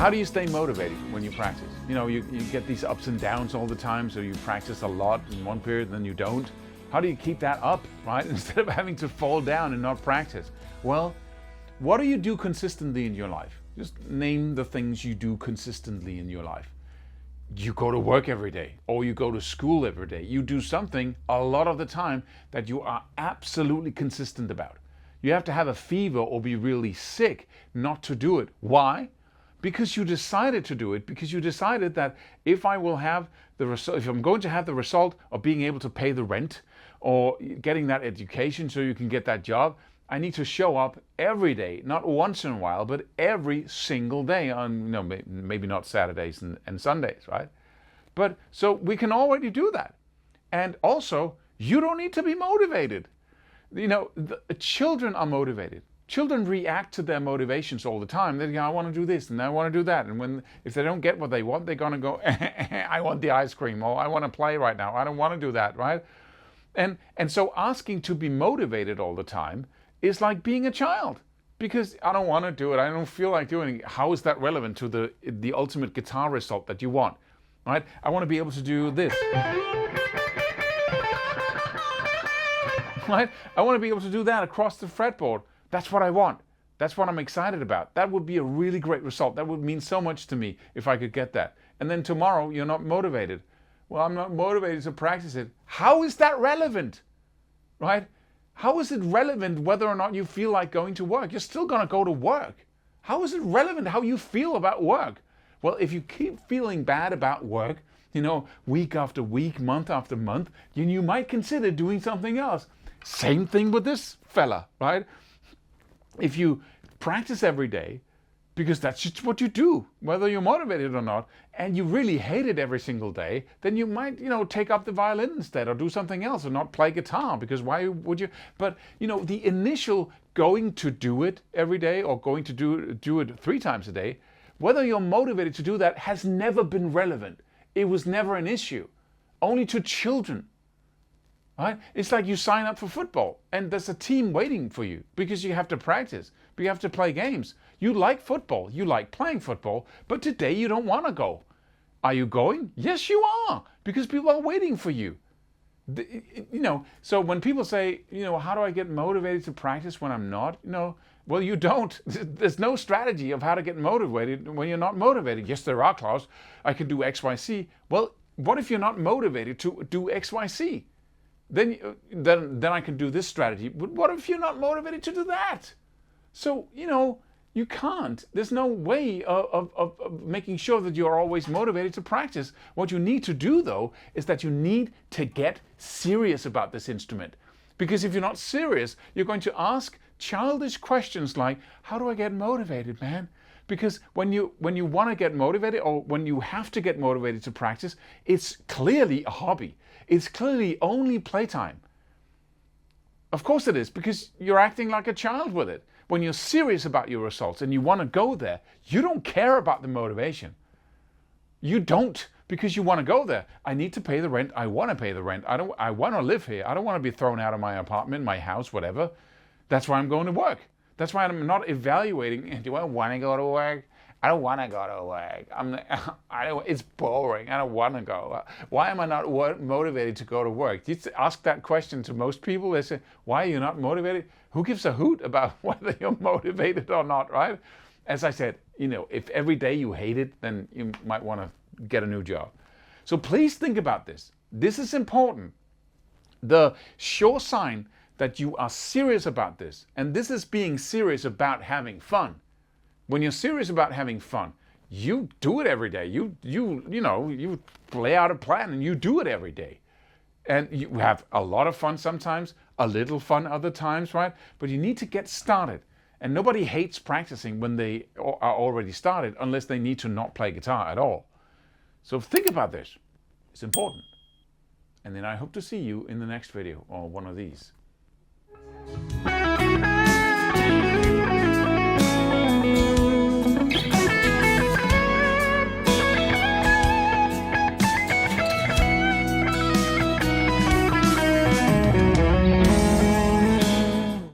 How do you stay motivated when you practice? You get these ups and downs all the time, so you practice a lot in one period and then you don't. How do you keep that up, right? Instead of having to fall down and not practice? Well, what do you do consistently in your life? Just name the things you do consistently in your life. You go to work every day, or you go to school every day. You do something a lot of the time that you are absolutely consistent about. You have to have a fever or be really sick not to do it. Why? Because you decided to do it, because you decided that if I will have the result, if I'm going to have the result of being able to pay the rent or getting that education so you can get that job, I need to show up every day, not once in a while, but every single day on, maybe not Saturdays and Sundays, right? But so we can already do that. And also, you don't need to be motivated. Children are motivated. Children react to their motivations all the time. They go, I want to do this and I want to do that. And if they don't get what they want, they're going to go, I want the ice cream, or I want to play right now. I don't want to do that, right? And so asking to be motivated all the time is like being a child, because I don't want to do it. I don't feel like doing it. How is that relevant to the ultimate guitar result that you want, right? I want to be able to do this. Right? I want to be able to do that across the fretboard. That's what I want. That's what I'm excited about. That would be a really great result. That would mean so much to me if I could get that. And then tomorrow you're not motivated. Well, I'm not motivated to practice it. How is that relevant? Right? How is it relevant whether or not you feel like going to work? You're still going to go to work. How is it relevant how you feel about work? Well, if you keep feeling bad about work, week after week, month after month, you might consider doing something else. Same thing with this fella, right? If you practice every day, because that's just what you do, whether you're motivated or not, and you really hate it every single day, then you might, take up the violin instead or do something else or not play guitar, because why would you? But, the initial going to do it every day or going to do it 3 times a day, whether you're motivated to do that has never been relevant. It was never an issue, only to children. Right? It's like you sign up for football and there's a team waiting for you because you have to practice, but you have to play games. You like football, you like playing football, but today you don't want to go. Are you going? Yes, you are, because people are waiting for you. So when people say, how do I get motivated to practice when I'm not? Well, you don't. There's no strategy of how to get motivated when you're not motivated. Yes, there are, Claus. I can do X, Y, Z. Well, what if you're not motivated to do X, Y, Z? Then I can do this strategy. But what if you're not motivated to do that? So, you can't. There's no way of making sure that you're always motivated to practice. What you need to do, though, is that you need to get serious about this instrument. Because if you're not serious, you're going to ask childish questions like, how do I get motivated, man? Because when you want to get motivated, or when you have to get motivated to practice, it's clearly a hobby. It's clearly only playtime. Of course it is, because you're acting like a child with it. When you're serious about your results and you want to go there, you don't care about the motivation. You don't, because you want to go there. I need to pay the rent. I want to pay the rent. I want to live here. I don't want to be thrown out of my apartment, my house, whatever. That's why I'm going to work. That's why I'm not evaluating, do I want to go to work? I don't want to go to work. It's boring. I don't want to go. Why am I not motivated to go to work? You ask that question to most people. They say, why are you not motivated? Who gives a hoot about whether you're motivated or not, right? As I said, if every day you hate it, then you might want to get a new job. So please think about this. This is important. The sure sign that you are serious about this, and this is being serious about having fun. When you're serious about having fun, you do it every day. You lay out a plan and you do it every day. And you have a lot of fun sometimes, a little fun other times, right? But you need to get started. And nobody hates practicing when they are already started, unless they need to not play guitar at all. So think about this. It's important. And then I hope to see you in the next video or one of these.